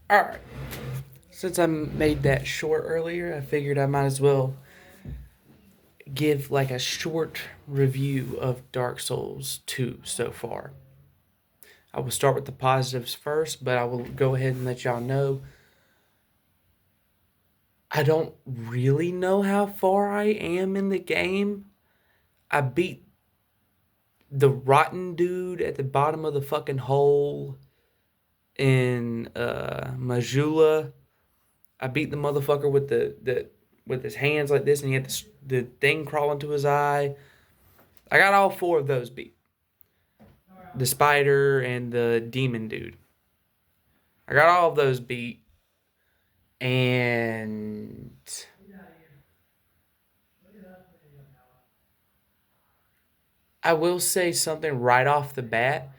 Alright. Since I made that short earlier, I figured I might as well give like a short review of Dark Souls 2 so far. I will start with the positives first, but I will go ahead and let y'all know I don't really know how far I am in the game. I beat the rotten dude at the bottom of the fucking hole in Majula. I beat the motherfucker with the with his hands like this, and he had the thing crawling to his eye. I got all four of those beat. The spider and the demon dude. I got all of those beat, and I will say something right off the bat.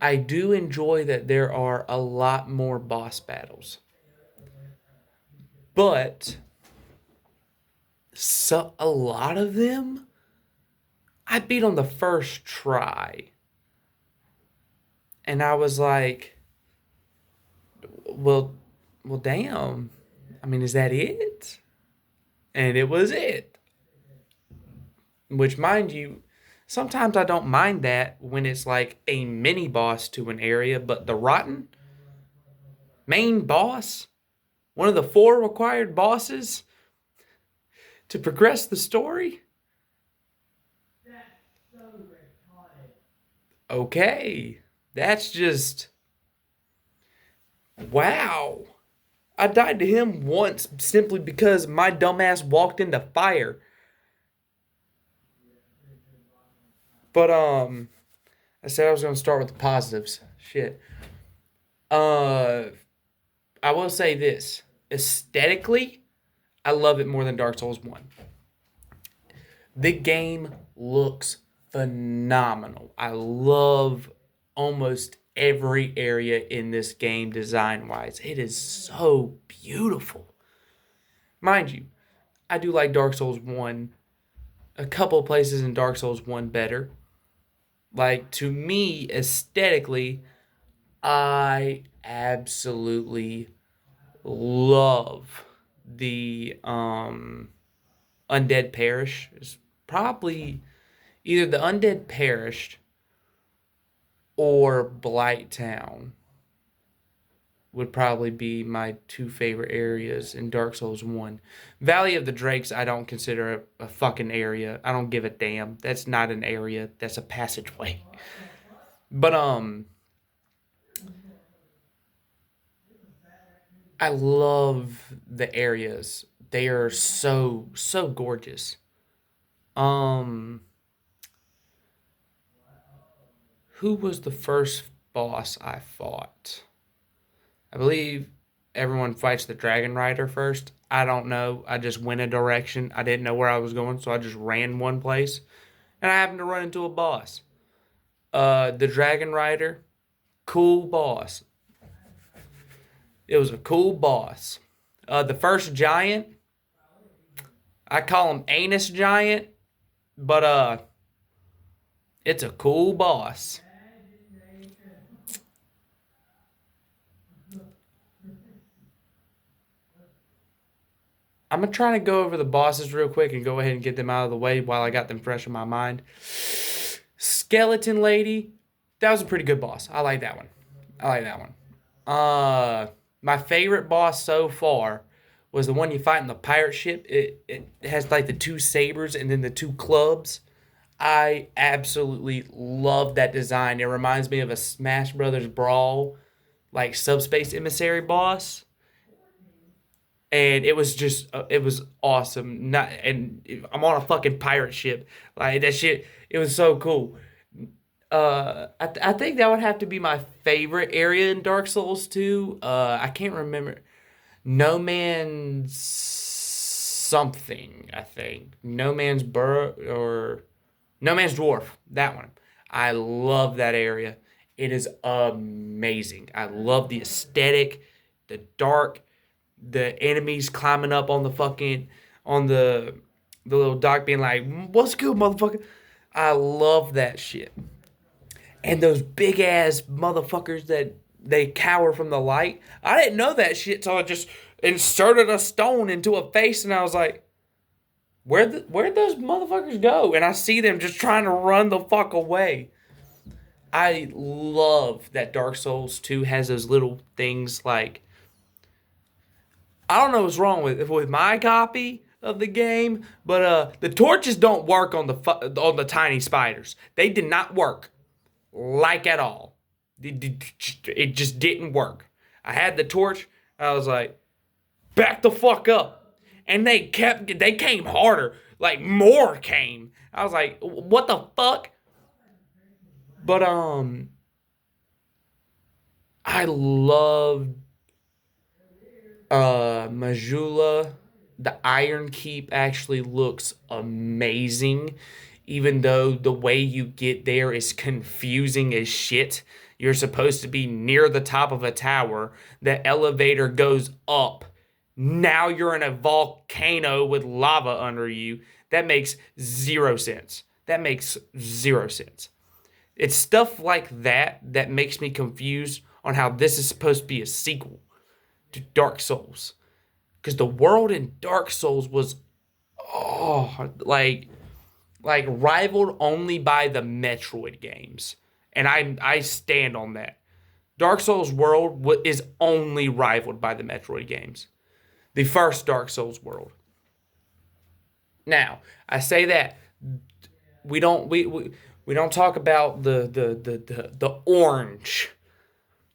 I do enjoy that there are a lot more boss battles, but a lot of them I beat on the first try, and I was like, well, well, damn. I mean, is that it? And it was it. Which, mind you, sometimes I don't mind that when it's like a mini boss to an area, but the Rotten main boss, one of the four required bosses to progress the story. Okay, that's just wow. I died to him once simply because my dumbass walked into fire. But I said I was gonna start with the positives. Shit. Uh, I will say this: aesthetically, I love it more than Dark Souls One. The game looks phenomenal. I love almost every area in this game design wise. It is so beautiful. Mind you, I do like Dark Souls 1. A couple of places in Dark Souls 1 better. Like, to me, aesthetically, I absolutely love the Undead Parish. It's probably either the Undead Parish or Blight Town would probably be my two favorite areas in Dark Souls 1. Valley of the Drakes, I don't consider a fucking area. I don't give a damn. That's not an area. That's a passageway. But I love the areas. They are so gorgeous. Um who was the first boss I fought? I believe everyone fights the Dragon Rider first. I don't know. I just went a direction. I didn't know where I was going, so I just ran one place. And I happened to run into a boss. The Dragon Rider, cool boss. It was a cool boss. The first giant, I call him Anus Giant, but it's a cool boss. I'm gonna try to go over the bosses real quick and go ahead and get them out of the way while I got them fresh in my mind. Skeleton Lady, that was a pretty good boss. I like that one. I like that one. My favorite boss so far was the one you fight in the pirate ship. It has like the two sabers and then the two clubs. I absolutely love that design. It reminds me of a Smash Brothers Brawl, like Subspace Emissary boss, and it was just it was awesome. Not and I'm on a fucking pirate ship, like that shit. It was so cool. I think that would have to be my favorite area in Dark Souls 2. I can't remember. No Man's something, I think. No Man's Burrow or No Man's Dwarf. That one. I love that area. It is amazing. I love the aesthetic, the dark, the enemies climbing up on the fucking on the little dock being like, "What's good, motherfucker?" I love that shit. And those big ass motherfuckers that they cower from the light. I didn't know that shit, so I just inserted a stone into a face, and I was like, where'd those motherfuckers go? And I see them just trying to run the fuck away. I love that Dark Souls 2 has those little things like, I don't know what's wrong with my copy of the game, but the torches don't work on the tiny spiders. They did not work like at all. It just didn't work. I had the torch. I was like, back the fuck up, and they came harder. Like more came. I was like, what the fuck? But I love Majula. The Iron Keep actually looks amazing, even though the way you get there is confusing as shit. You're supposed to be near the top of a tower. The elevator goes up. Now you're in a volcano with lava under you. That makes zero sense. That makes zero sense. It's stuff like that that makes me confused on how this is supposed to be a sequel to Dark Souls. Because the world in Dark Souls was, like rivaled only by the Metroid games. And I stand on that. Dark Souls world is only rivaled by the Metroid games. The first Dark Souls world. Now, I say that we don't talk about the orange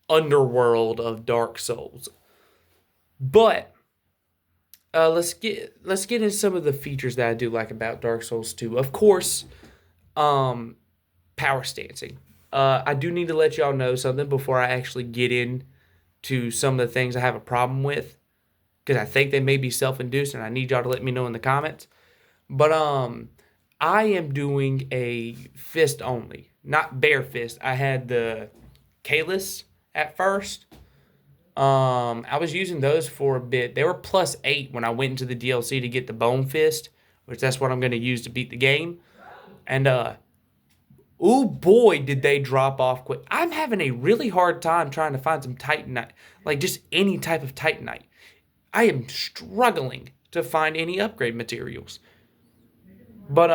underworld of Dark Souls. But let's get into some of the features that I do like about Dark Souls 2. Of course, power stancing. I do need to let y'all know something before I actually get into some of the things I have a problem with, because I think they may be self-induced, and I need y'all to let me know in the comments. But I am doing a fist only, not bare fist. I had the Kalis at first. I was using those for a bit. They were +8 when I went into the DLC to get the Bone Fist, which that's what I'm going to use to beat the game. And oh boy, did they drop off quick. I'm having a really hard time trying to find some Titanite, like just any type of Titanite. I am struggling to find any upgrade materials. But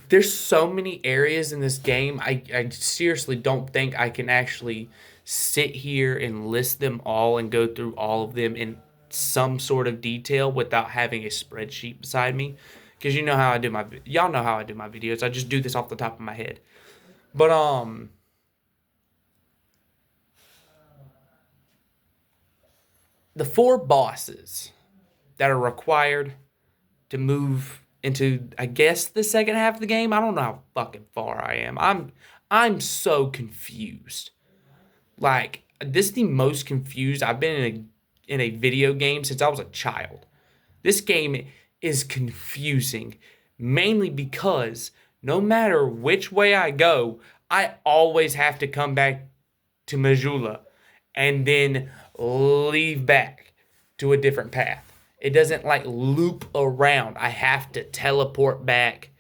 there's so many areas in this game. I seriously don't think I can actually sit here and list them all and go through all of them in some sort of detail without having a spreadsheet beside me. Because you know how I do y'all know how I do my videos. I just do this off the top of my head. But the 4 bosses that are required to move into, I guess, the second half of the game. I don't know how fucking far I am. I'm so confused. Like, this is the most confused I've been in a video game since I was a child. This game is confusing, mainly because no matter which way I go, I always have to come back to Majula and then leave back to a different path. It doesn't like loop around. I have to teleport back.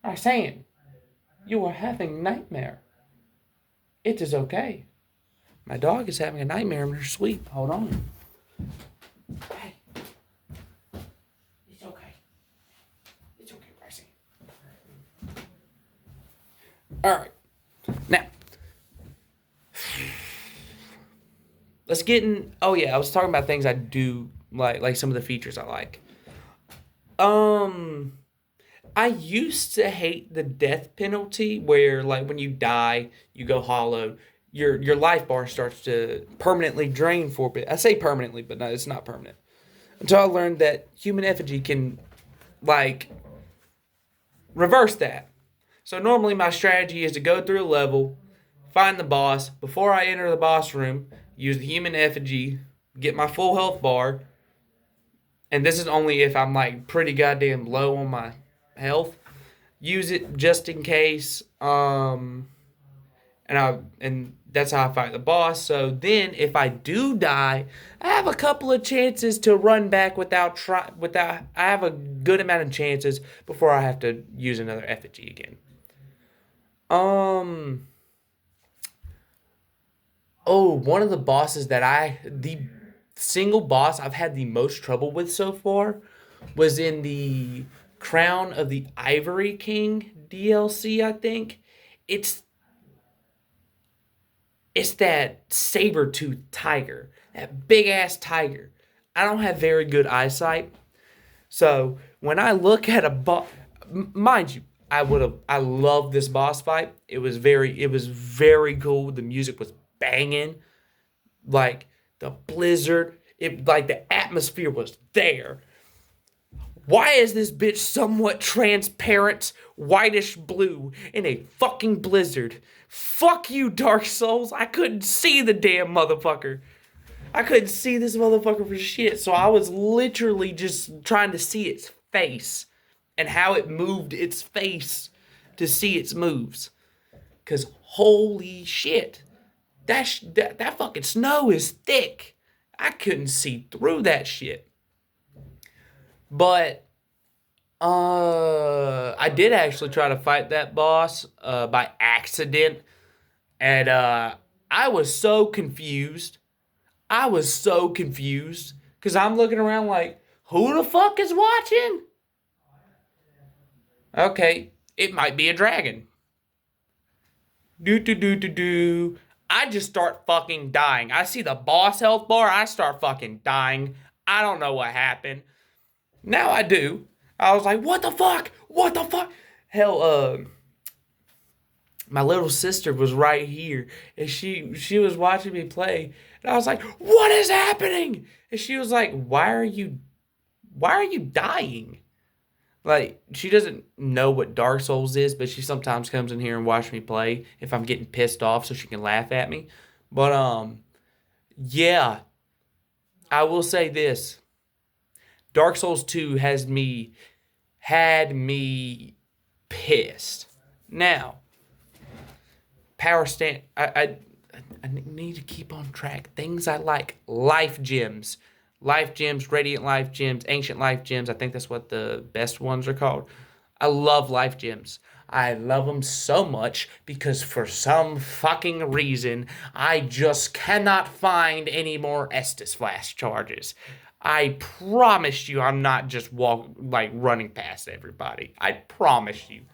I'm saying, you are having a nightmare. It is okay. My dog is having a nightmare in her sleep. Hold on. Hey. It's okay. It's okay, Bryce. Alright. Now. Let's get in. Oh yeah, I was talking about things I do like some of the features I like. I used to hate the death penalty where like when you die, you go hollow. Your life bar starts to permanently drain for a bit. I say permanently, but no, it's not permanent. Until I learned that human effigy can like reverse that. So normally my strategy is to go through a level, find the boss. Before I enter the boss room, use the human effigy, get my full health bar. And this is only if I'm like pretty goddamn low on my health. Use it just in case. And that's how I fight the boss. So then if I do die, I have a couple of chances to run back without I have a good amount of chances before I have to use another effigy again. Um. Oh, one of the bosses the single boss I've had the most trouble with so far was in the Crown of the Ivory King DLC, I think. It's it's that saber-toothed tiger, that big ass tiger. I don't have very good eyesight, so when I look at a boss, mind you, I love this boss fight. It was very cool. The music was banging, like the blizzard. It like the atmosphere was there. Why is this bitch somewhat transparent, whitish blue in a fucking blizzard? Fuck you, Dark Souls. I couldn't see the damn motherfucker. I couldn't see this motherfucker for shit. So I was literally just trying to see its face and how it moved its face to see its moves. Cause holy shit, that fucking snow is thick. I couldn't see through that shit. But I did actually try to fight that boss by accident, and I was so confused. I was so confused because I'm looking around like, who the fuck is watching? Okay, it might be a dragon. Do do do do do. I just start fucking dying. I see the boss health bar. I start fucking dying. I don't know what happened. Now I do. I was like, what the fuck? What the fuck? Hell, my little sister was right here, and she was watching me play, and I was like, what is happening? And she was like, why are you dying? Like, she doesn't know what Dark Souls is, but she sometimes comes in here and watch me play if I'm getting pissed off so she can laugh at me. But yeah, I will say this. Dark Souls 2 had me pissed. Now, power stand I need to keep on track. Things I like. Life gems, radiant life gems, ancient life gems. I think that's what the best ones are called. I love life gems. I love them so much because for some fucking reason, I just cannot find any more Estus flash charges. I promise you, I'm not just running past everybody. I promise you.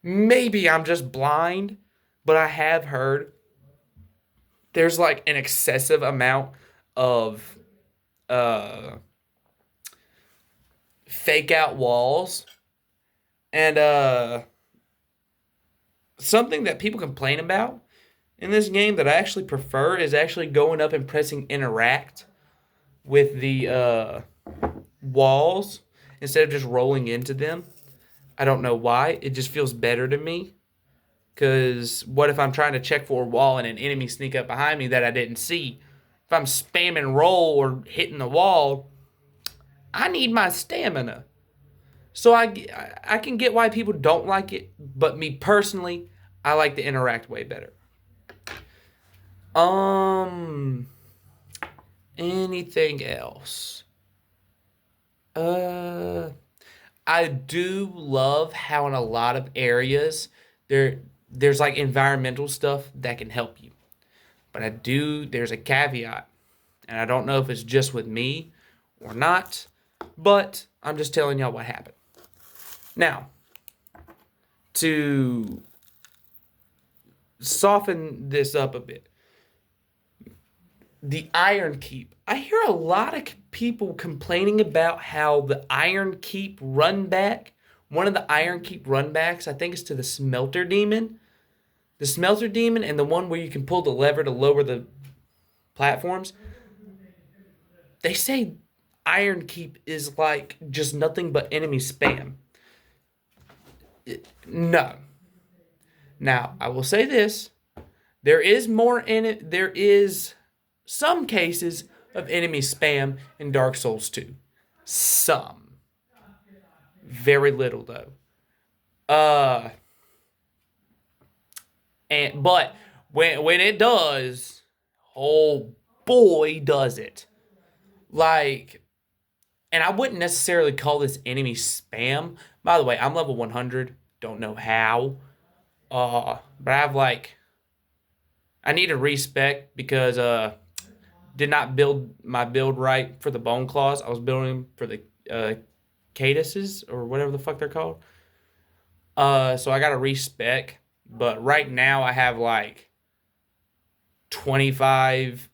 Maybe I'm just blind, but I have heard there's like an excessive amount of uh fake out walls, and something that people complain about in this game that I actually prefer is actually going up and pressing interact with the walls instead of just rolling into them. I don't know why. It just feels better to me. Because what if I'm trying to check for a wall and an enemy sneak up behind me that I didn't see? If I'm spamming roll or hitting the wall, I need my stamina. So I can get why people don't like it, but me personally, I like to interact way better. Um, anything else? Uh, I do love how in a lot of areas there's like environmental stuff that can help you. But there's a caveat, and I don't know if it's just with me or not, but I'm just telling y'all what happened. Now, to soften this up a bit, the Iron Keep. I hear a lot of people complaining about how the Iron Keep run back, one of the Iron Keep run backs, I think it's to the Smelter Demon. The Smelter Demon and the one where you can pull the lever to lower the platforms. They say Iron Keep is like just nothing but enemy spam. No. Now, I will say this. There is more in it. There is some cases of enemy spam in Dark Souls 2. Some. Very little though. Uh but when it does, oh boy does it. Like, and I wouldn't necessarily call this enemy spam. By the way, I'm level 100. Don't know how. But I have like I need a respec because did not build my build right for the bone claws. I was building for the caduses or whatever the fuck they're called. So I got a respec, but right now I have like 25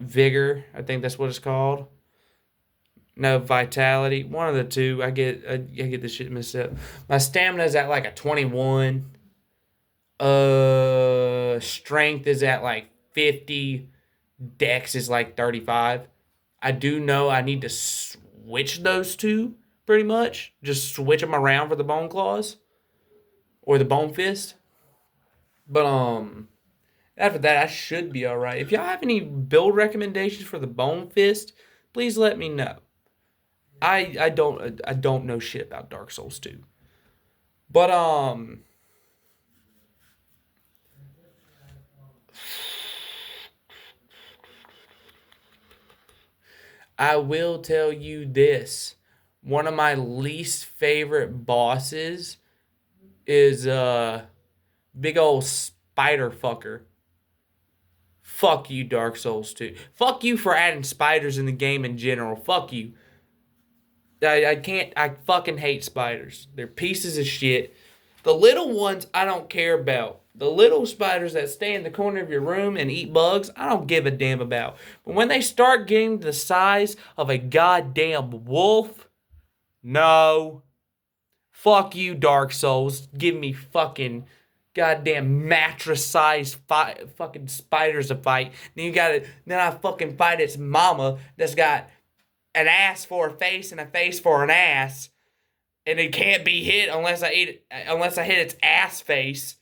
vigor. I think that's what it's called. No, vitality. One of the two. I get the shit mixed up. My stamina is at like a 21. Strength is at like 50. Dex is like 35. I do know I need to switch those two pretty much. Just switch them around for the bone claws or the bone fist. But after that I should be all right. If y'all have any build recommendations for the bone fist, please let me know. I don't know shit about Dark Souls 2. But I will tell you this. One of my least favorite bosses is big old spider fucker. Fuck you, Dark Souls 2. Fuck you for adding spiders in the game in general. Fuck you. I can't. I fucking hate spiders. They're pieces of shit. The little ones I don't care about. The little spiders that stay in the corner of your room and eat bugs, I don't give a damn about. But when they start getting the size of a goddamn wolf, no. Fuck you, Dark Souls. Give me fucking goddamn mattress-sized fucking spiders to fight. Then I fucking fight its mama that's got an ass for a face and a face for an ass, and it can't be hit unless I hit its ass face.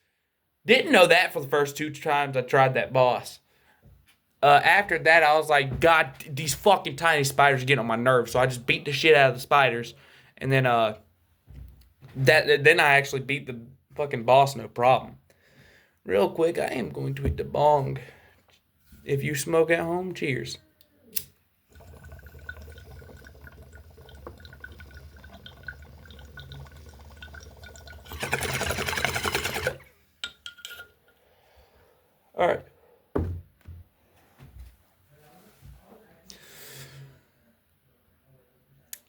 Didn't know that for the first 2 times I tried that boss. After that, I was like, God, these fucking tiny spiders are getting on my nerves. So I just beat the shit out of the spiders, and then then I actually beat the fucking boss, no problem. Real quick, I am going to hit the bong. If you smoke at home, cheers. All right.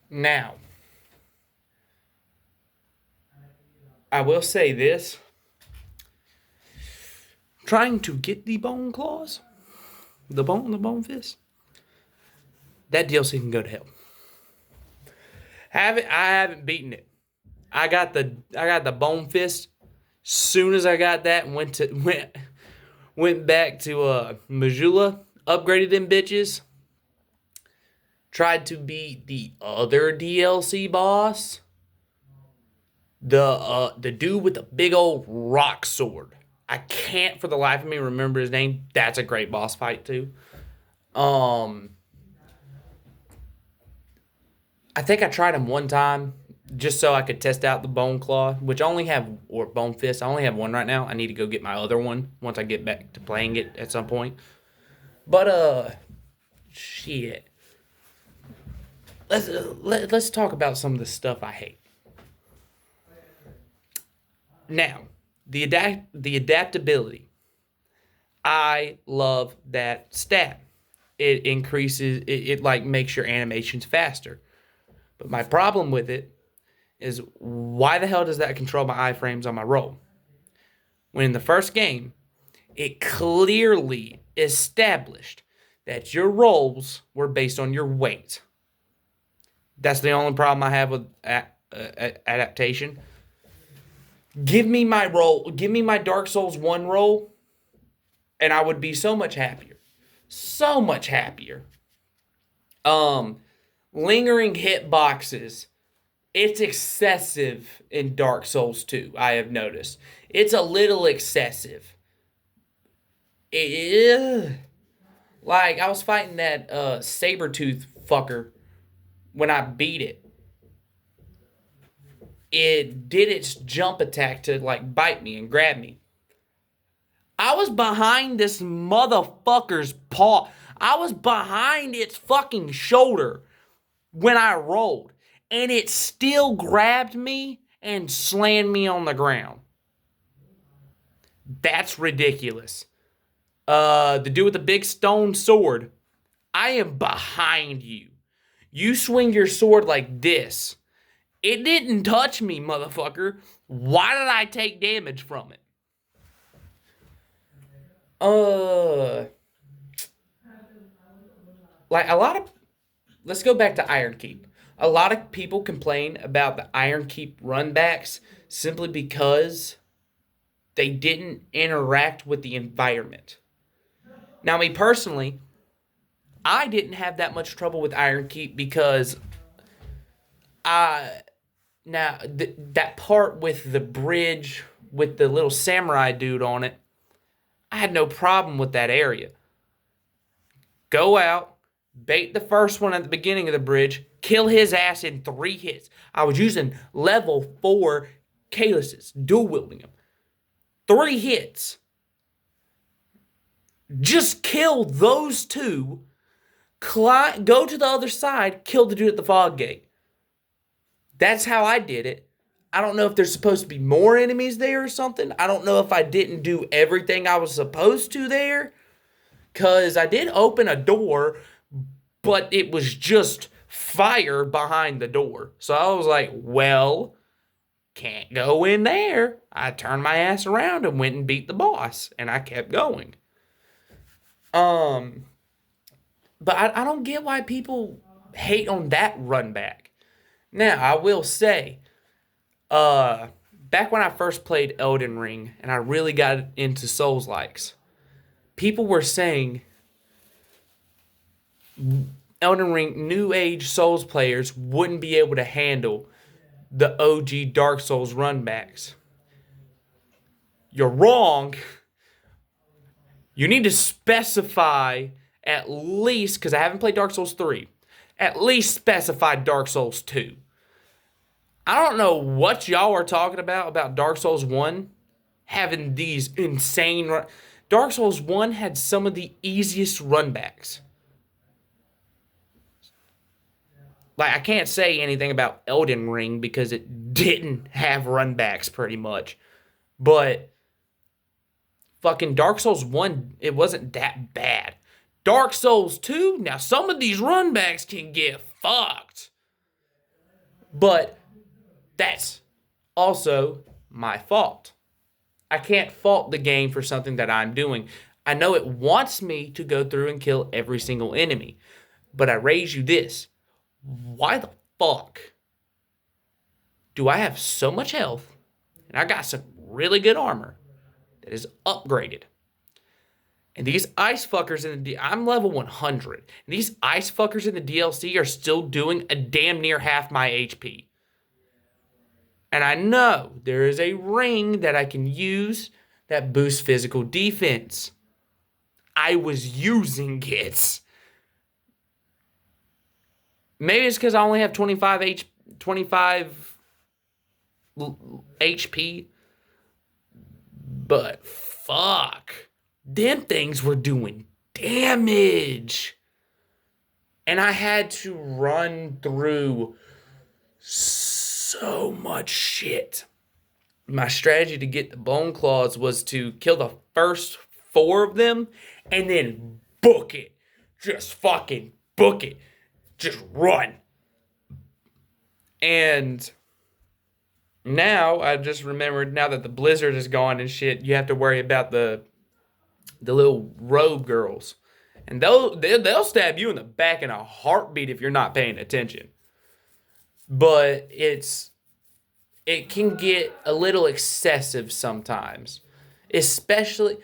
Now, I will say this. Trying to get the bone claws, the bone fist, that DLC can go to hell. I haven't beaten it. I got the bone fist. Soon as I got that, went back to Majula, upgraded them bitches. Tried to beat the other DLC boss. The dude with the big old rock sword. I can't for the life of me remember his name. That's a great boss fight too. I think I tried him one time just so I could test out the bone claw, which or bone fist. I only have one right now. I need to go get my other one once I get back to playing it at some point. But shit. Let's talk about some of the stuff I hate. Now, the adaptability. I love that stat. It increases it like makes your animations faster. But my problem with it is why the hell does that control my iframes on my roll? When in the first game, it clearly established that your rolls were based on your weight. That's the only problem I have with adaptation. Give me my roll. Give me my Dark Souls 1 roll, and I would be so much happier. So much happier. Lingering hitboxes. It's excessive in Dark Souls 2, I have noticed. It's a little excessive. Like, I was fighting that saber-tooth fucker when I beat it. It did its jump attack to, like, bite me and grab me. I was behind this motherfucker's paw. I was behind its fucking shoulder when I rolled. And it still grabbed me and slam me on the ground. That's ridiculous. The dude with the big stone sword. I am behind you. You swing your sword like this. It didn't touch me, motherfucker. Why did I take damage from it? Like a lot of, let's go back to Iron Keep. A lot of people complain about the Iron Keep runbacks simply because they didn't interact with the environment. Now, me personally, I didn't have that much trouble with Iron Keep because that part with the bridge with the little samurai dude on it, I had no problem with that area. Go out, bait the first one at the beginning of the bridge, kill his ass in 3 hits. I was using level 4 Kaluses, dual wielding them. 3 hits. Just kill those 2. Go to the other side, kill the dude at the fog gate. That's how I did it. I don't know if there's supposed to be more enemies there or something. I don't know if I didn't do everything I was supposed to there. Because I did open a door, but it was just fire behind the door. So I was like, well, can't go in there. I turned my ass around and went and beat the boss. And I kept going. But I don't get why people hate on that run back. Now, I will say, back when I first played Elden Ring and I really got into Souls-likes, people were saying Elden Ring New Age Souls players wouldn't be able to handle the OG Dark Souls runbacks. You're wrong. You need to specify at least, because I haven't played Dark Souls 3, at least specify Dark Souls 2. I don't know what y'all are talking about Dark Souls 1 having these insane Dark Souls 1 had some of the easiest runbacks. Like, I can't say anything about Elden Ring because it didn't have runbacks pretty much. But fucking Dark Souls 1, it wasn't that bad. Dark Souls 2, now some of these runbacks can get fucked. But that's also my fault. I can't fault the game for something that I'm doing. I know it wants me to go through and kill every single enemy. But I raise you this. Why the fuck do I have so much health and I got some really good armor that is upgraded? And these ice fuckers I'm level 100. And these ice fuckers in the DLC are still doing a damn near half my HP. And I know there is a ring that I can use that boosts physical defense. I was using it. Maybe it's because I only have 25 HP. But fuck. Them things were doing damage. And I had to run through so much shit. My strategy to get the bone claws was to kill the first 4 of them and then book it. Just fucking book it. Just run. And now I just remembered, now that the blizzard is gone and shit, you have to worry about the little robe girls. And they'll stab you in the back in a heartbeat if you're not paying attention. But it can get a little excessive sometimes. Especially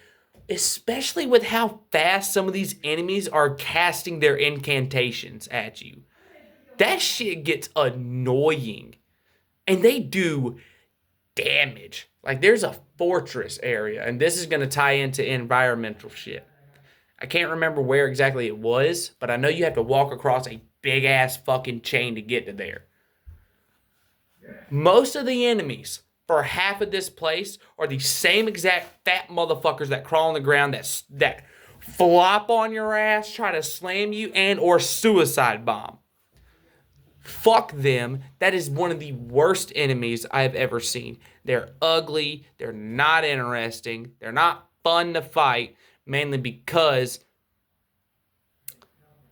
with how fast some of these enemies are casting their incantations at you. That shit gets annoying. And they do damage. Like, there's a fortress area, and this is going to tie into environmental shit. I can't remember where exactly it was, but I know you have to walk across a big-ass fucking chain to get to there. Most of the enemies for half of this place are the same exact fat motherfuckers that crawl on the ground, that flop on your ass, try to slam you, and or suicide bomb. Fuck them. That is one of the worst enemies I have ever seen. They're ugly. They're not interesting. They're not fun to fight, mainly because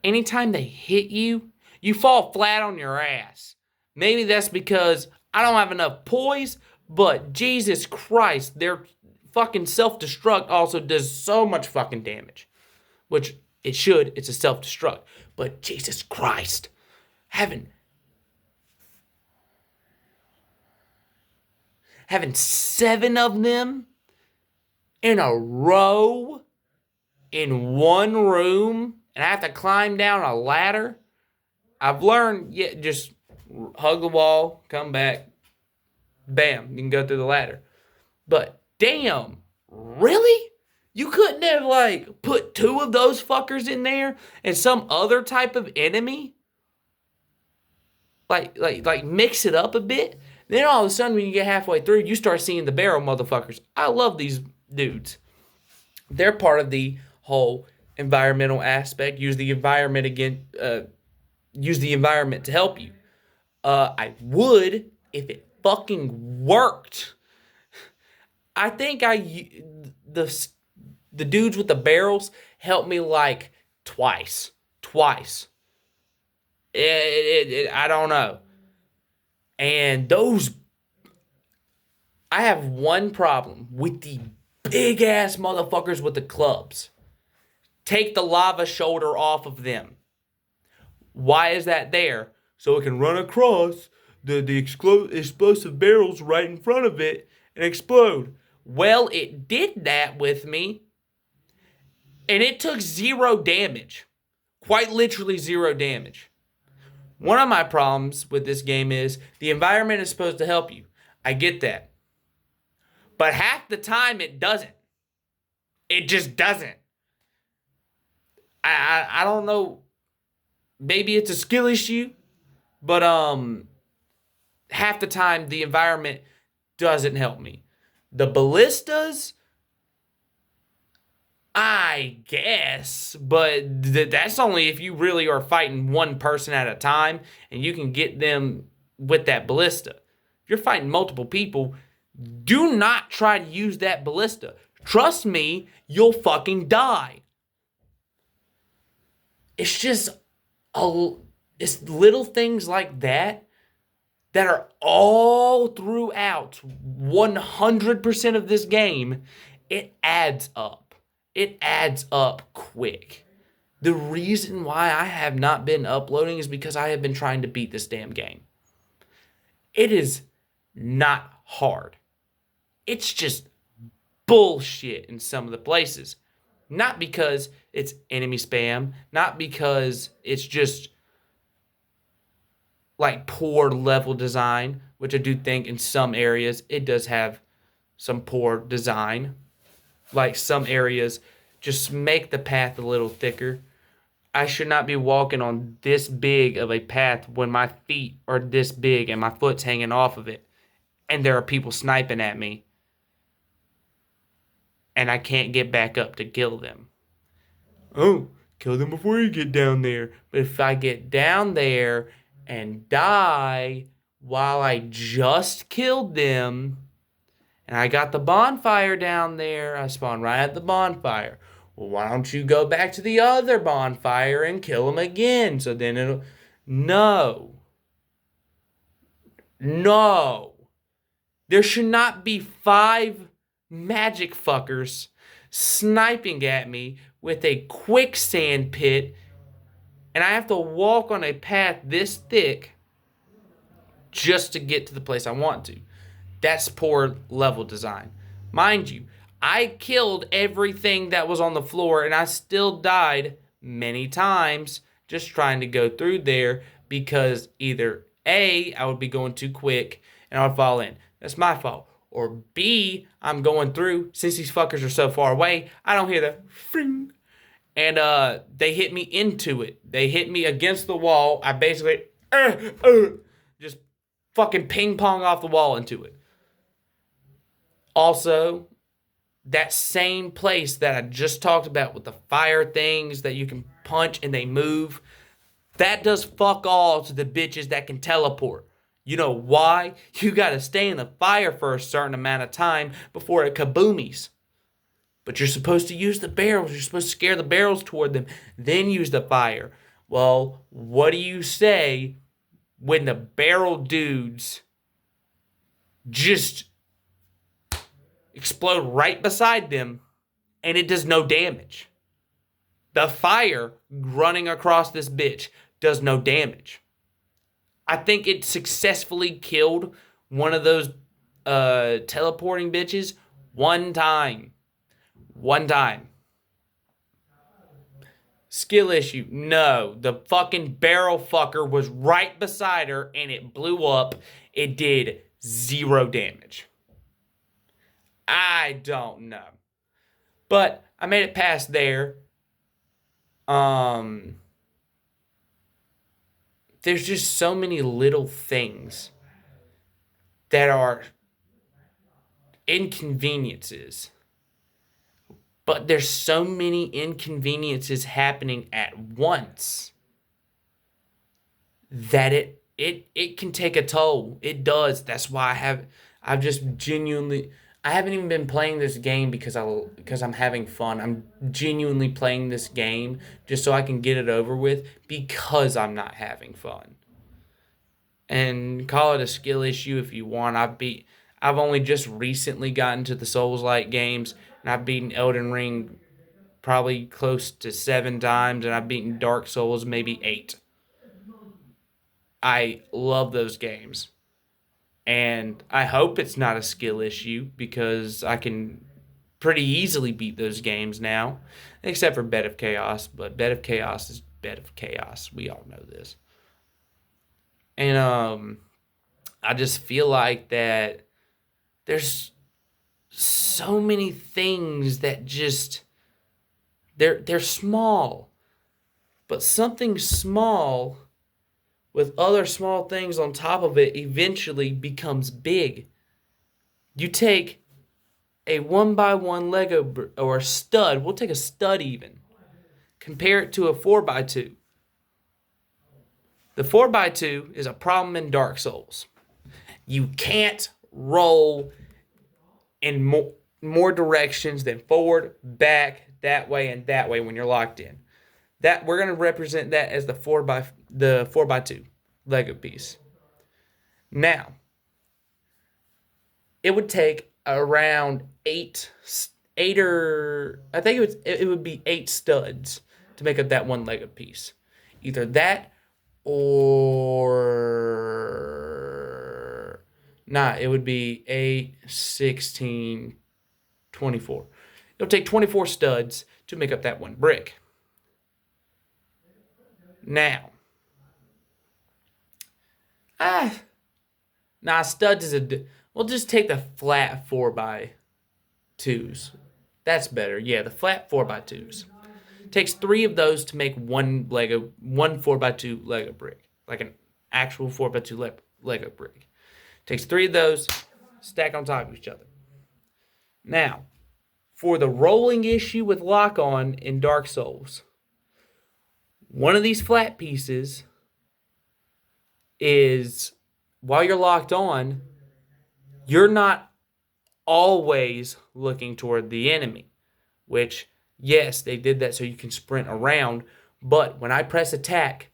anytime they hit you, you fall flat on your ass. Maybe that's because I don't have enough poise, but Jesus Christ, their fucking self-destruct also does so much fucking damage. Which it should, it's a self-destruct. But Jesus Christ, having seven of them in a row in one room and I have to climb down a ladder. I've learned, yeah, just hug the wall, come back, bam, you can go through the ladder. But damn, really? You couldn't have like put two of those fuckers in there and some other type of enemy? Like mix it up a bit? Then all of a sudden when you get halfway through, you start seeing the barrel motherfuckers. I love these dudes. They're part of the whole environmental aspect. Use the environment again. Use the environment to help you. I would if it fucking worked. I think the dudes with the barrels helped me like twice. I don't know. And those, I have one problem with the big ass motherfuckers with the clubs. Take the lava shoulder off of them. Why is that there? So it can run across the explosive barrels right in front of it and explode. Well, it did that with me. And it took 0 damage. Quite literally 0 damage. One of my problems with this game is the environment is supposed to help you. I get that. But half the time it doesn't. It just doesn't. I don't know. Maybe it's a skill issue. But half the time the environment doesn't help me. The ballistas, I guess, but that's only if you really are fighting one person at a time and you can get them with that ballista. If you're fighting multiple people, do not try to use that ballista. Trust me, you'll fucking die. It's just it's little things like that are all throughout 100% of this game. It adds up. It adds up quick. The reason why I have not been uploading is because I have been trying to beat this damn game. It is not hard. It's just bullshit in some of the places. Not because it's enemy spam, not because it's just like poor level design, which I do think in some areas it does have some poor design. Like some areas just make the path a little thicker. I should not be walking on this big of a path when my feet are this big and my foot's hanging off of it. And there are people sniping at me. And I can't get back up to kill them. Oh, kill them before you get down there. But if I get down there and die while I just killed them, and I got the bonfire down there, I spawn right at the bonfire. Well, why don't you go back to the other bonfire and kill them again? So then it'll... No. There should not be 5 magic fuckers sniping at me with a quicksand pit, and I have to walk on a path this thick just to get to the place I want to. That's poor level design. Mind you, I killed everything that was on the floor and I still died many times just trying to go through there because either A, I would be going too quick and I would fall in. That's my fault. Or B, I'm going through, since these fuckers are so far away, I don't hear the fring. And they hit me into it. They hit me against the wall. I basically just fucking ping pong off the wall into it. Also, that same place that I just talked about with the fire things that you can punch and they move, That does fuck all to the bitches that can teleport. You know why? You gotta stay in the fire for a certain amount of time before it kaboomies. But you're supposed to use the barrels. You're supposed to scare the barrels toward them, then use the fire. Well, what do you say when the barrel dudes just explode right beside them and it does no damage? The fire running across this bitch does no damage. I think it successfully killed one of those teleporting bitches one time. One time. Skill issue. No. The fucking barrel fucker was right beside her and it blew up. It did 0 damage. I don't know. But I made it past there. There's just so many little things that are inconveniences. But there's so many inconveniences happening at once that it can take a toll. It does. That's why I haven't even been playing this game because I'm having fun. I'm genuinely playing this game just so I can get it over with because I'm not having fun. And call it a skill issue if you want. I've only just recently gotten to the Souls-like games, and I've beaten Elden Ring probably close to 7 times, and I've beaten Dark Souls maybe 8. I love those games. And I hope it's not a skill issue because I can pretty easily beat those games now. Except for Bed of Chaos, but Bed of Chaos is Bed of Chaos. We all know this. And I just feel like that there's so many things that just they're small. But something small with other small things on top of it eventually becomes big. You take a 1x1 Lego or a stud, we'll take a stud even. Compare it to a 4x2. The 4x2 is a problem in Dark Souls. You can't roll in more directions than forward, back, that way, and that way when you're locked in. That we're gonna represent that as the 4x2 Lego piece. Now, it would take around eight or I think it would be 8 studs to make up that one Lego piece. Either that or it would be 8, 16, 24. It'll take 24 studs to make up that one brick. Now, studs is we'll just take the flat 4x2s. That's better. Yeah, the flat 4x2s. Takes 3 of those to make one 4x2 Lego brick. Like an actual 4x2 Lego brick. Takes 3 of those, stack on top of each other. Now, for the rolling issue with lock-on in Dark Souls, one of these flat pieces is, while you're locked on, you're not always looking toward the enemy. Which, yes, they did that so you can sprint around, but when I press attack,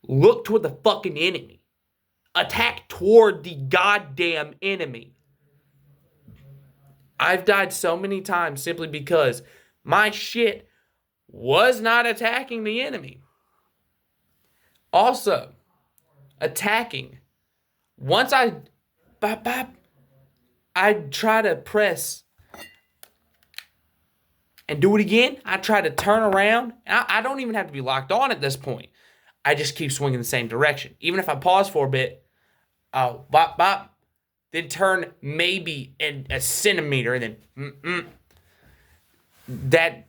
look toward the fucking enemy. Attack toward the goddamn enemy. I've died so many times simply because my shit was not attacking the enemy. Also, attacking. Once I try to press and do it again. I try to turn around. I don't even have to be locked on at this point. I just keep swinging the same direction. Even if I pause for a bit, I'll bop, bop, then turn maybe a centimeter, and then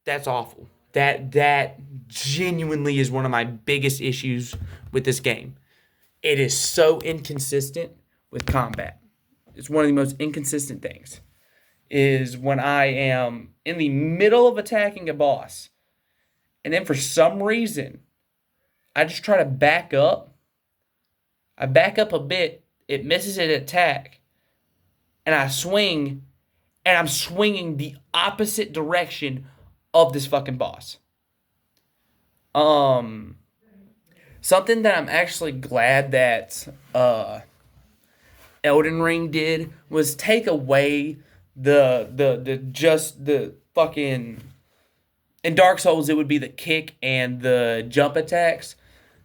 that's awful. That genuinely is one of my biggest issues with this game. It is so inconsistent with combat. It's one of the most inconsistent things. Is when I am in the middle of attacking a boss, and then for some reason, I just try to back up. I back up a bit. It misses an attack. And I swing. And I'm swinging the opposite direction of this fucking boss. Um, Something that I'm actually glad that Elden Ring did was take away the fucking, in Dark Souls it would be the kick and the jump attacks.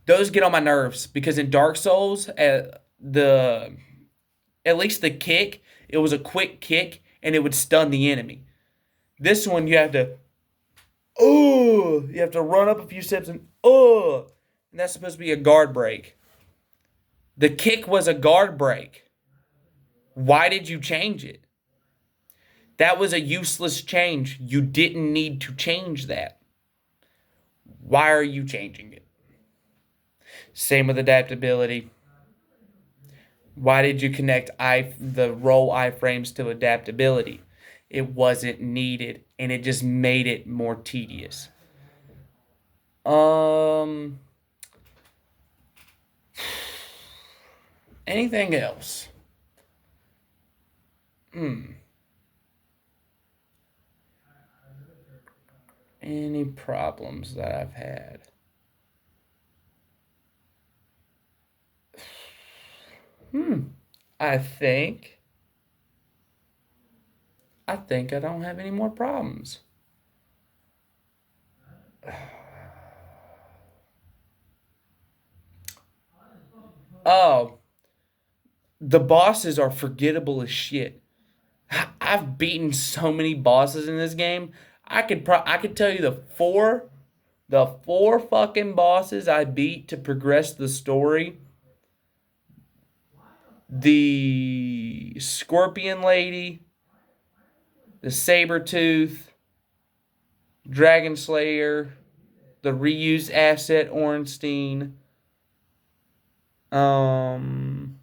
Those get on my nerves because in Dark Souls the at least the kick, it was a quick kick and it would stun the enemy. This one you have to run up a few steps and that's supposed to be a guard break. The kick was a guard break. Why did you change it? That was a useless change. You didn't need to change that. Why are you changing it? Same with adaptability. Why did you connect the roll iframes to adaptability? It wasn't needed, and it just made it more tedious. Anything else? Any problems that I've had? I think I don't have any more problems. Oh, the bosses are forgettable as shit. I've beaten so many bosses in this game. I could tell you the four fucking bosses I beat to progress the story. The Scorpion Lady, the Saber Tooth, Dragon Slayer, the reused asset Ornstein, and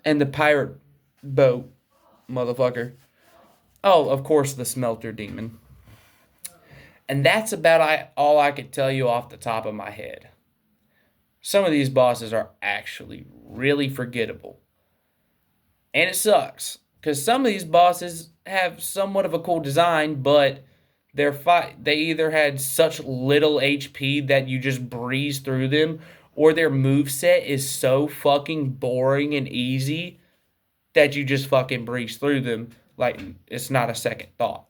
the pirate boat motherfucker. Oh, of course, the Smelter Demon. And that's about all I could tell you off the top of my head. Some of these bosses are actually really forgettable. And it sucks. Because some of these bosses have somewhat of a cool design, but they either had such little HP that you just breeze through them, or their moveset is so fucking boring and easy that you just fucking breeze through them like it's not a second thought.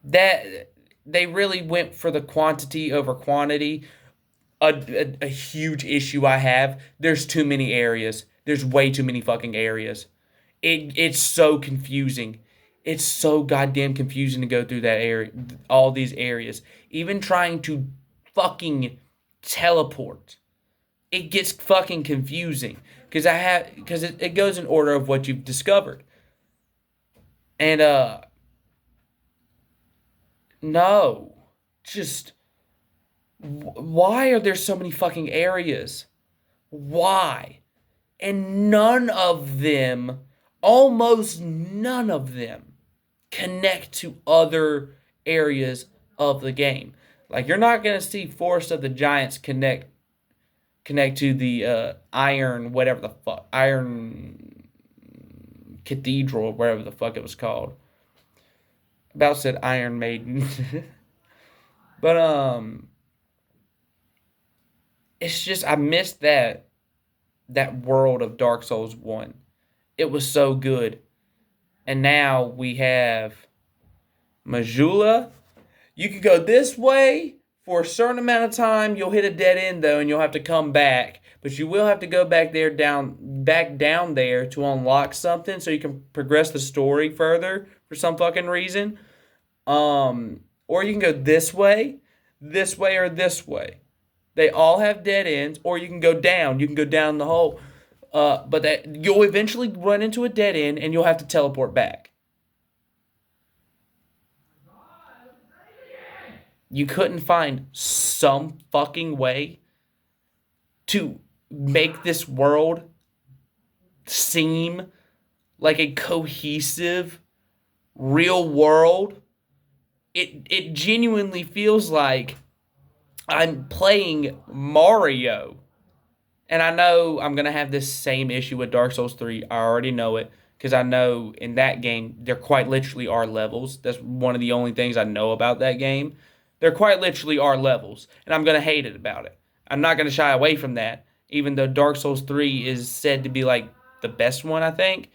That they really went for the quantity over quantity. A huge issue I have, there's too many areas. There's way too many fucking areas. It's so confusing. It's so goddamn confusing to go through that area, all these areas. Even trying to fucking teleport, it gets fucking confusing because it goes in order of what you've discovered. And no, just why are there so many fucking areas? Why? And almost none of them, connect to other areas of the game. Like, you're not going to see Forest of the Giants connect to the Iron Cathedral, whatever the fuck it was called. About said Iron Maiden. But, it's just, I missed that world of Dark Souls 1. It was so good. And now we have Majula. You can go this way for a certain amount of time. You'll hit a dead end though, and you'll have to come back. But you will have to go back down there to unlock something so you can progress the story further for some fucking reason. Or you can go this way, or this way. They all have dead ends, or you can go down. You can go down the hole. But that you'll eventually run into a dead end, and you'll have to teleport back. You couldn't find some fucking way to make this world seem like a cohesive, real world. It genuinely feels like I'm playing Mario. And I know I'm going to have this same issue with Dark Souls 3. I already know it because I know in that game there quite literally are levels. That's one of the only things I know about that game. There quite literally are levels, and I'm going to hate it about it. I'm not going to shy away from that, even though Dark Souls 3 is said to be like the best one, I think.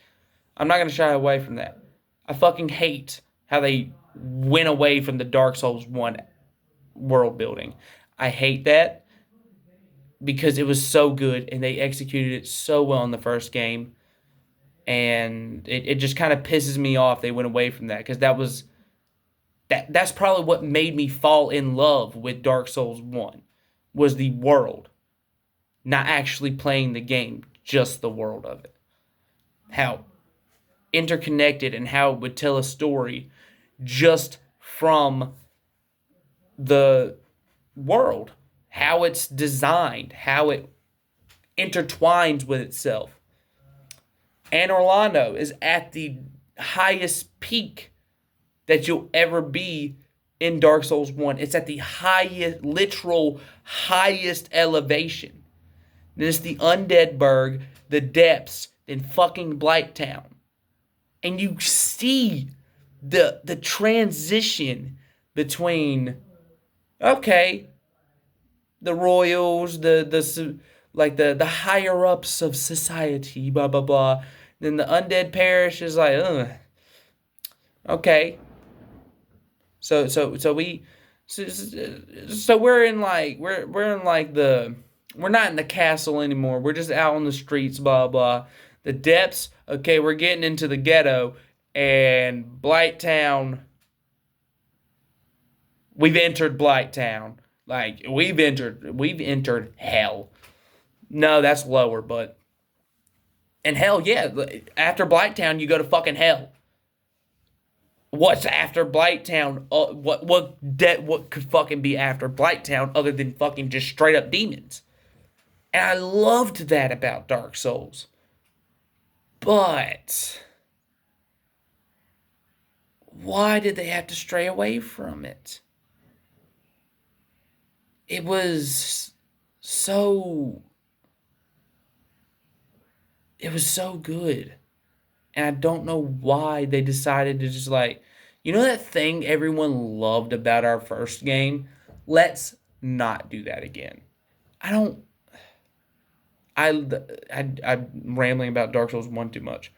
I'm not going to shy away from that. I fucking hate how they went away from the Dark Souls 1 world building. I hate that because it was so good and they executed it so well in the first game. And it just kind of pisses me off they went away from that because that's probably what made me fall in love with Dark Souls 1 was the world, not actually playing the game, just the world of it. How interconnected and how it would tell a story just from the world, how it's designed, how it intertwines with itself. And Orlando is at the highest peak that you'll ever be in Dark Souls 1. It's at the highest, literal highest elevation. Then it's the Undead Burg, the depths, then fucking Blighttown. And you see the transition between, okay, the royals, the higher ups of society, blah blah blah. Then the undead parish is like, ugh. Okay. So we so we're in like we're in like the we're not in the castle anymore. We're just out on the streets, blah blah. The depths, okay, we're getting into the ghetto and Blighttown. We've entered Blighttown. Like we've entered hell. No, that's lower, but and hell yeah, after Blighttown you go to fucking hell. What's after Blighttown? What could fucking be after Blighttown other than fucking just straight up demons? And I loved that about Dark Souls. But why did they have to stray away from it? It was so good. And I don't know why they decided to just like, that thing everyone loved about our first game? Let's not do that again. I don't. I'm rambling about Dark Souls 1 too much.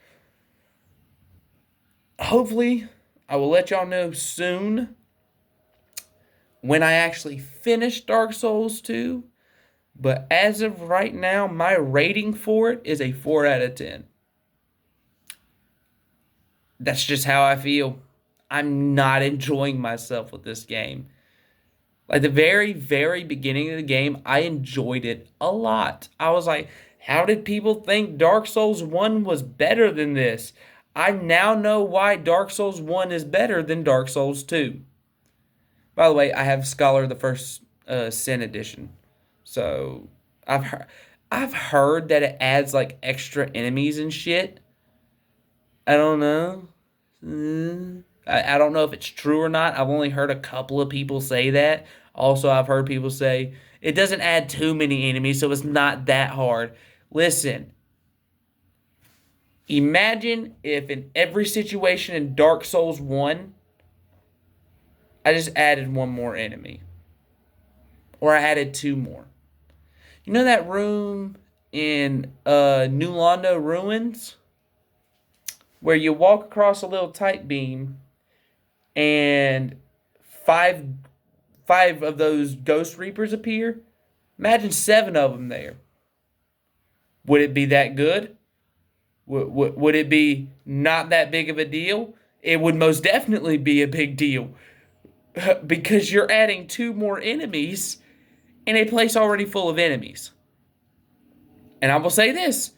Hopefully, I will let y'all know soon when I actually finish Dark Souls 2. But as of right now, my rating for it is a 4 out of 10. That's just how I feel. I'm not enjoying myself with this game. Like the very, very beginning of the game, I enjoyed it a lot. I was like, how did people think Dark Souls 1 was better than this? I now know why Dark Souls 1 is better than Dark Souls 2. By the way, I have Scholar of the First Sin edition. So I've heard that it adds like extra enemies and shit. I don't know. I don't know if it's true or not. I've only heard a couple of people say that. Also, I've heard people say it doesn't add too many enemies, so it's not that hard. Listen, imagine if in every situation in Dark Souls 1, I just added one more enemy. Or I added two more. You know that room in New Londo Ruins? Where you walk across a little tight beam and five of those ghost reapers appear. Imagine 7 of them there. Would it be that good? Would it be not that big of a deal? It would most definitely be a big deal because you're adding 2 more enemies in a place already full of enemies. And I will say this.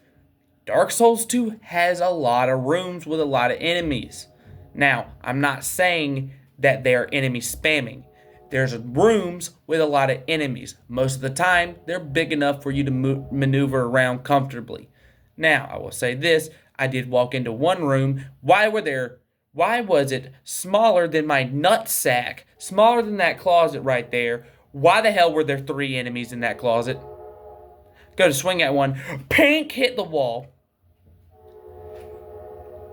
Dark Souls 2 has a lot of rooms with a lot of enemies. Now, I'm not saying that they're enemy spamming. There's rooms with a lot of enemies. Most of the time, they're big enough for you to maneuver around comfortably. Now, I will say this. I did walk into one room. Why was it smaller than my nutsack? Smaller than that closet right there, Why the hell were there 3 enemies in that closet? Go to swing at one. Pink hit the wall.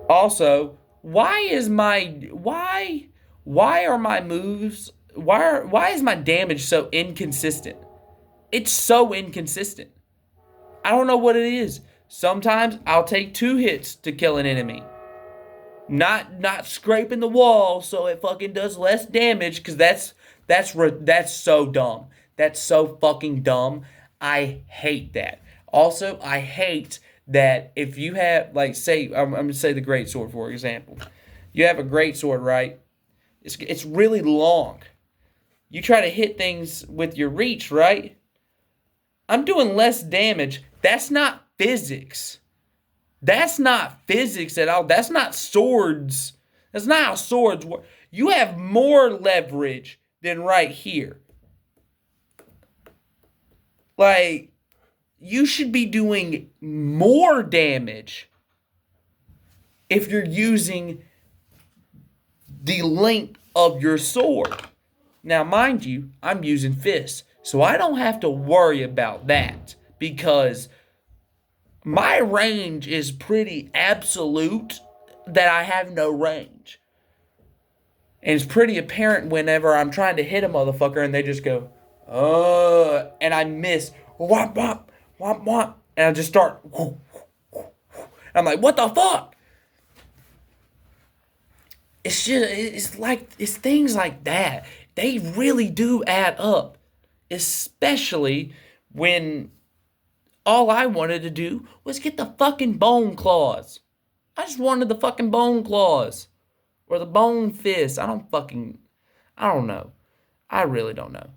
Also, why is my why are my moves why is my damage so inconsistent? It's so inconsistent. I don't know what it is. Sometimes I'll take 2 hits to kill an enemy. Not scraping the wall so it fucking does less damage, cuz that's so dumb. That's so fucking dumb. I hate that. Also, I hate that if you have, like, say, I'm going to say the great sword, for example. You have a great sword, right? It's really long. You try to hit things with your reach, right? I'm doing less damage. That's not physics. That's not physics at all. That's not swords. That's not how swords work. You have more leverage than right here. Like, you should be doing more damage if you're using the length of your sword. Now, mind you, I'm using fists, so I don't have to worry about that because my range is pretty absolute that I have no range. And it's pretty apparent whenever I'm trying to hit a motherfucker and they just go, and I miss, whomp, whomp, whomp, whomp, and I just start, I'm like, what the fuck? It's things like that. They really do add up, especially when all I wanted to do was get the fucking bone claws. I just wanted the fucking bone claws. Or the bone fist. I don't know. I really don't know.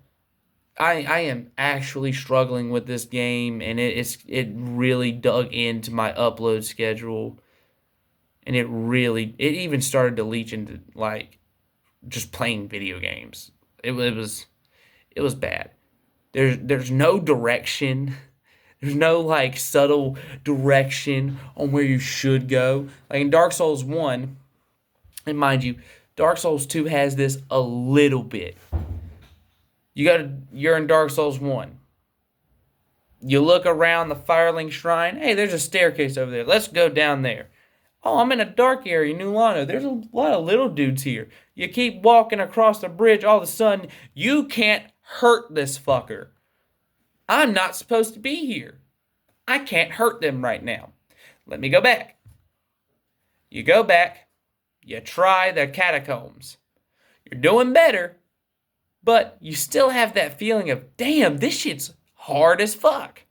I am actually struggling with this game, and it really dug into my upload schedule. And it even started to leach into, like, just playing video games. It was bad. There's no direction. There's no, like, subtle direction on where you should go. Like in Dark Souls 1, and mind you, Dark Souls 2 has this a little bit. You're in Dark Souls 1. You look around the Firelink Shrine. Hey, there's a staircase over there. Let's go down there. Oh, I'm in a dark area, New Lano. There's a lot of little dudes here. You keep walking across the bridge, all of a sudden, you can't hurt this fucker. I'm not supposed to be here. I can't hurt them right now. Let me go back. You go back. You try the catacombs. You're doing better, but you still have that feeling of, damn, this shit's hard as fuck.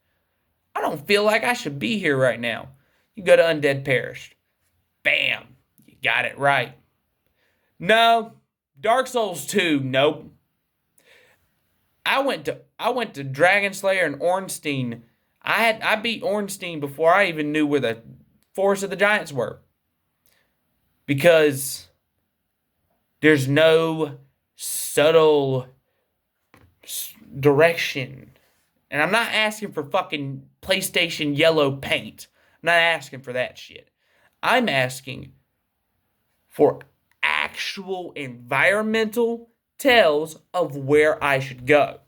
I don't feel like I should be here right now. You go to Undead Parish. Bam. You got it right. No. Dark Souls 2, nope. I went to Dragon Slayer and Ornstein. I beat Ornstein before I even knew where the Forest of the Giants were. Because there's no subtle direction. And I'm not asking for fucking PlayStation yellow paint. I'm not asking for that shit. I'm asking for actual environmental tells of where I should go.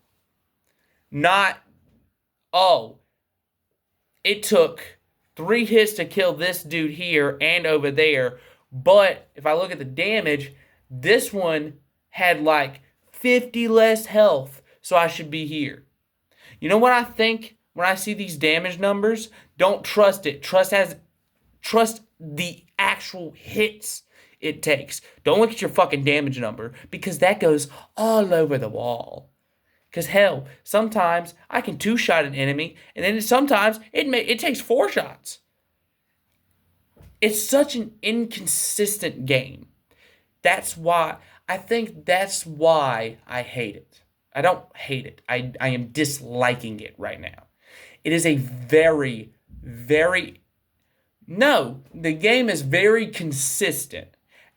Not, oh, it took 3 hits to kill this dude here and over there, but if I look at the damage, this one had like 50 less health, so I should be here. You know what I think when I see these damage numbers? Don't trust it. Trust the actual hits it takes. Don't look at your fucking damage number, because that goes all over the wall. Because hell, sometimes I can 2-shot an enemy, and then sometimes it takes 4 shots. It's such an inconsistent game. That's why I hate it. I don't hate it. I am disliking it right now. It is a very, very... No, the game is very consistent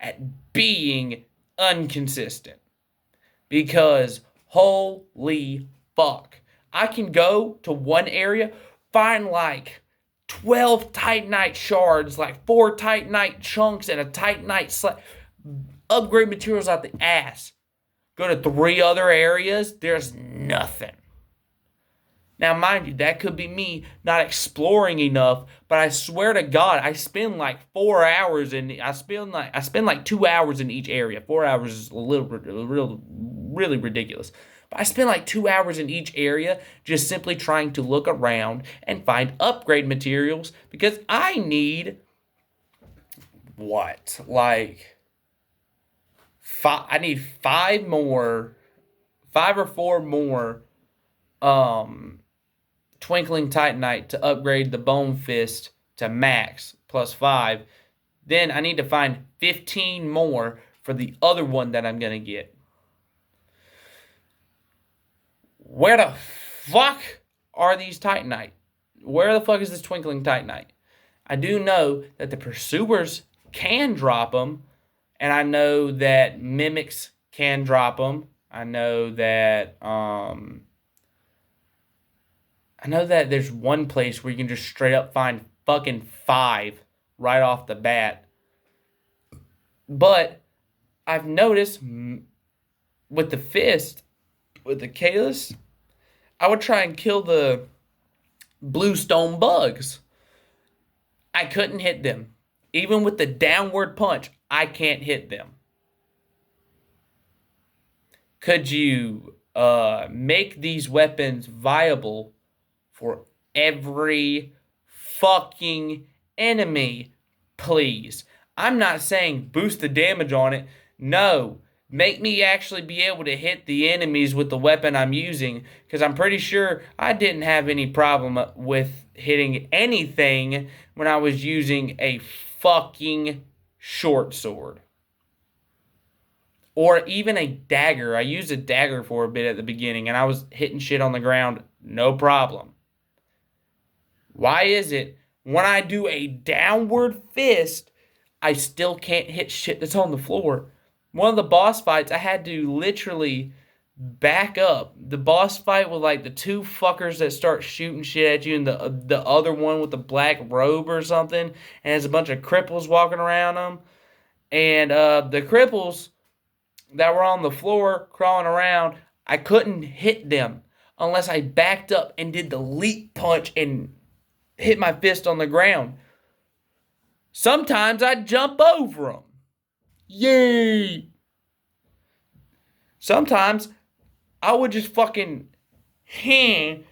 at being inconsistent. Because, holy fuck. I can go to one area, find like 12 Titanite shards, like 4 Titanite chunks and a Titanite upgrade materials out the ass. Go to 3 other areas, there's nothing. Now, mind you, that could be me not exploring enough, but I swear to God, I spend like 4 hours I spend like 2 hours in each area. 4 hours is really ridiculous. But I spend like 2 hours in each area just simply trying to look around and find upgrade materials because I need what? Like I need 5 or 4 more Twinkling Titanite to upgrade the Bone Fist to max plus 5. Then I need to find 15 more for the other one that I'm going to get. Where the fuck are these Titanite? Where the fuck is this Twinkling Titanite? I do know that the Pursuers can drop them, and I know that Mimics can drop them. I know that there's one place where you can just straight up find fucking 5 right off the bat. But I've noticed with the fist, with the Kalis, I would try and kill the bluestone bugs. I couldn't hit them. Even with the downward punch, I can't hit them. Could you make these weapons viable for every fucking enemy, please? I'm not saying boost the damage on it. No, make me actually be able to hit the enemies with the weapon I'm using, because I'm pretty sure I didn't have any problem with hitting anything when I was using a fucking short sword. Or even a dagger. I used a dagger for a bit at the beginning, and I was hitting shit on the ground, no problem. Why is it when I do a downward fist, I still can't hit shit that's on the floor? One of the boss fights, I had to literally back up. The boss fight with like the 2 fuckers that start shooting shit at you, and the other one with the black robe or something, and has a bunch of cripples walking around them. And the cripples that were on the floor crawling around, I couldn't hit them unless I backed up and did the leap punch and hit my fist on the ground. Sometimes I'd jump over them. Yay! Sometimes I would just fucking it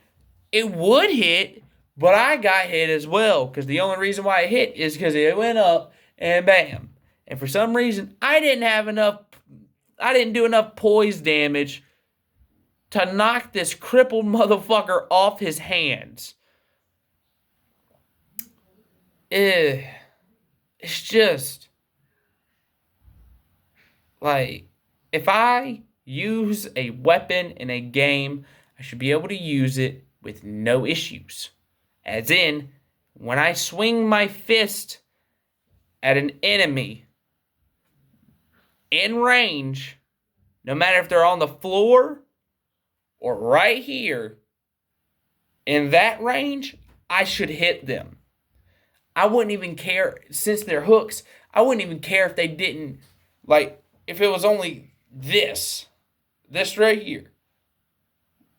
would hit, but I got hit as well, because the only reason why it hit is because it went up and bam. And for some reason, I didn't do enough poise damage to knock this crippled motherfucker off his hands. It's just like, if I use a weapon in a game, I should be able to use it with no issues. As in, when I swing my fist at an enemy in range, no matter if they're on the floor or right here, in that range, I should hit them. I wouldn't even care, since they're hooks, I wouldn't even care if they didn't, like, if it was only this right here,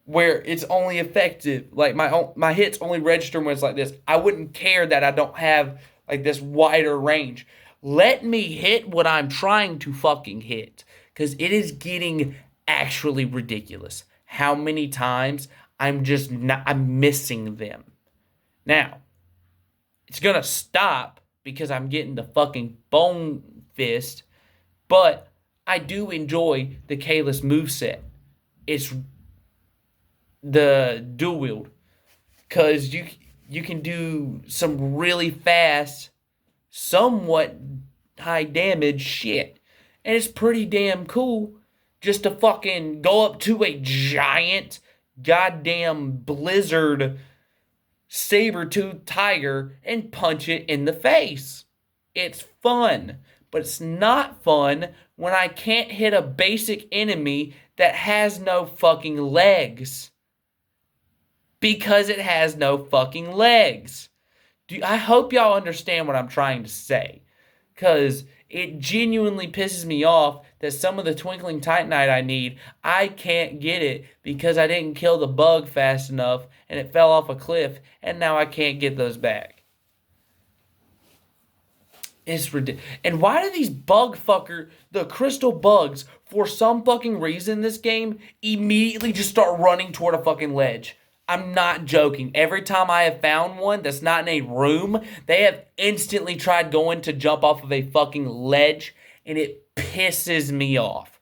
where it's only effective, like my hits only register when it's like this. I wouldn't care that I don't have like this wider range. Let me hit what I'm trying to fucking hit, because it is getting actually ridiculous how many times I'm missing them. Now, it's gonna stop because I'm getting the fucking bone fist, but I do enjoy the Kalis moveset. It's the dual wield, because you can do some really fast, somewhat high damage shit, and it's pretty damn cool just to fucking go up to a giant goddamn blizzard saber-toothed tiger and punch it in the face. It's fun, but it's not fun when I can't hit a basic enemy that has no fucking legs. Because it has no fucking legs. I hope y'all understand what I'm trying to say. Because It genuinely pisses me off that some of the Twinkling Titanite I need, I can't get it because I didn't kill the bug fast enough and it fell off a cliff, and now I can't get those back. It's ridiculous. And why do these the crystal bugs, for some fucking reason in this game, immediately just start running toward a fucking ledge? I'm not joking. Every time I have found one that's not in a room, they have instantly tried going to jump off of a fucking ledge, and it pisses me off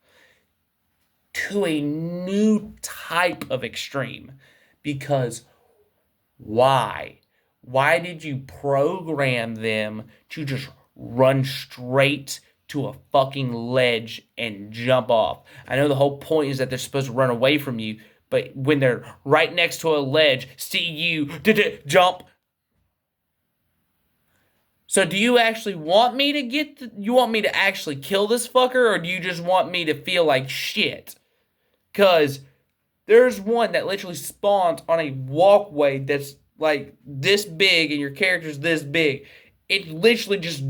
to a new type of extreme. Because why? Why did you program them to just run straight to a fucking ledge and jump off? I know the whole point is that they're supposed to run away from you, but when they're right next to a ledge, see you jump. So do you actually want me to you want me to actually kill this fucker, or do you just want me to feel like shit? Because there's one that literally spawns on a walkway that's like this big and your character's this big. It literally just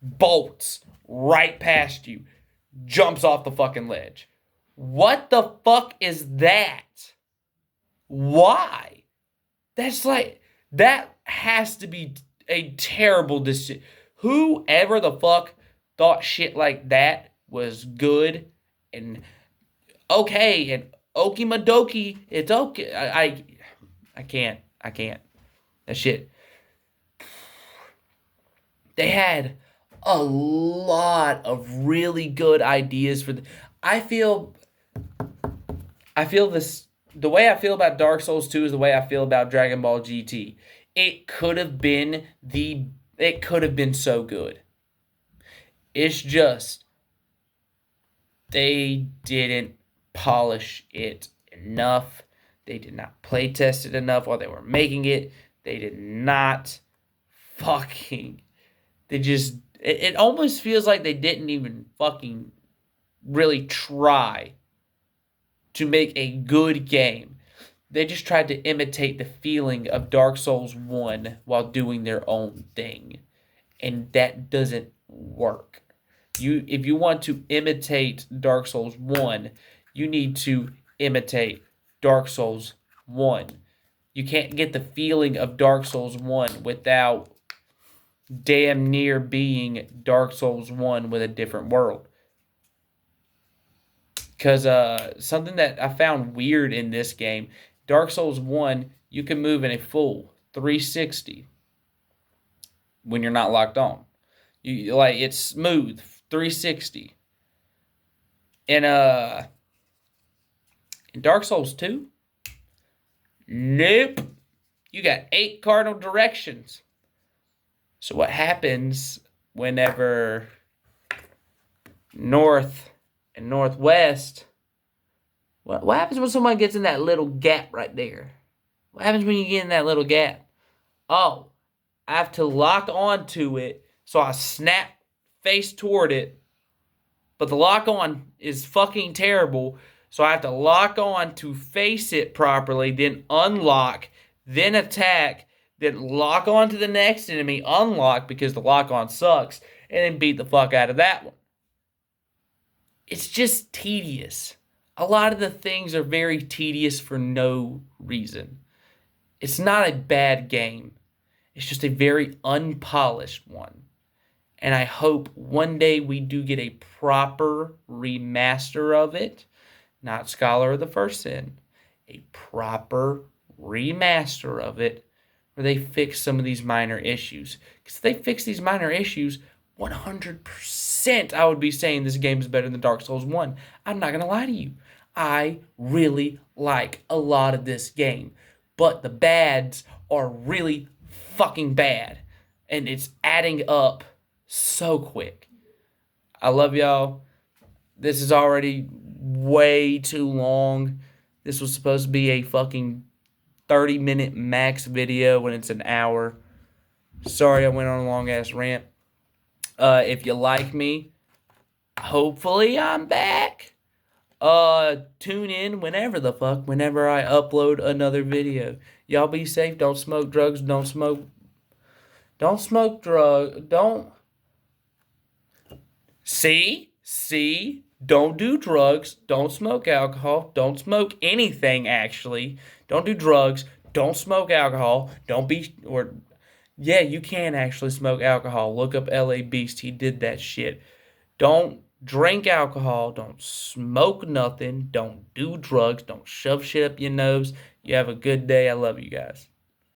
bolts right past you, jumps off the fucking ledge. What the fuck is that? Why? That has to be a terrible decision. Whoever the fuck thought shit like that was good and okay and okie madoki, it's okay. I can't. That shit. They had a lot of really good ideas for I feel this. The way I feel about Dark Souls 2 is the way I feel about Dragon Ball GT. It could have been so good. It's just they didn't polish it enough. They did not play test it enough while they were making it. They did not fucking. They just. It almost feels like they didn't even fucking really try to make a good game. They just tried to imitate the feeling of Dark Souls 1 while doing their own thing. And that doesn't work. If you want to imitate Dark Souls 1, you need to imitate Dark Souls 1. You can't get the feeling of Dark Souls 1 without damn near being Dark Souls 1 with a different world. Because something that I found weird in this game, Dark Souls 1, you can move in a full 360 when you're not locked on. It's smooth 360. In Dark Souls 2, nope. You got 8 cardinal directions. So what happens whenever north and northwest, what happens when someone gets in that little gap right there? What happens when you get in that little gap? Oh, I have to lock onto it, so I snap face toward it, but the lock on is fucking terrible, so I have to lock on to face it properly, then unlock, then attack, then lock on to the next enemy, unlock because the lock on sucks, and then beat the fuck out of that one. It's just tedious. A lot of the things are very tedious for no reason. It's not a bad game. It's just a very unpolished one. And I hope one day we do get a proper remaster of it. Not Scholar of the First Sin. A proper remaster of it where they fix some of these minor issues. Because if they fix these minor issues, 100% I would be saying this game is better than Dark Souls 1. I'm not going to lie to you. I really like a lot of this game. But the bads are really fucking bad. And it's adding up so quick. I love y'all. This is already way too long. This was supposed to be a fucking 30-minute max video when it's an hour. Sorry I went on a long-ass rant. If you like me, hopefully I'm back. Tune in whenever I upload another video. Y'all be safe. Don't smoke drugs. Don't smoke See, don't do drugs, don't smoke alcohol, don't smoke anything actually. Don't do drugs, don't smoke alcohol, don't be or yeah, you can actually smoke alcohol. Look up LA Beast, he did that shit. Don't drink alcohol, don't smoke nothing, don't do drugs, don't shove shit up your nose. You have a good day. I love you guys.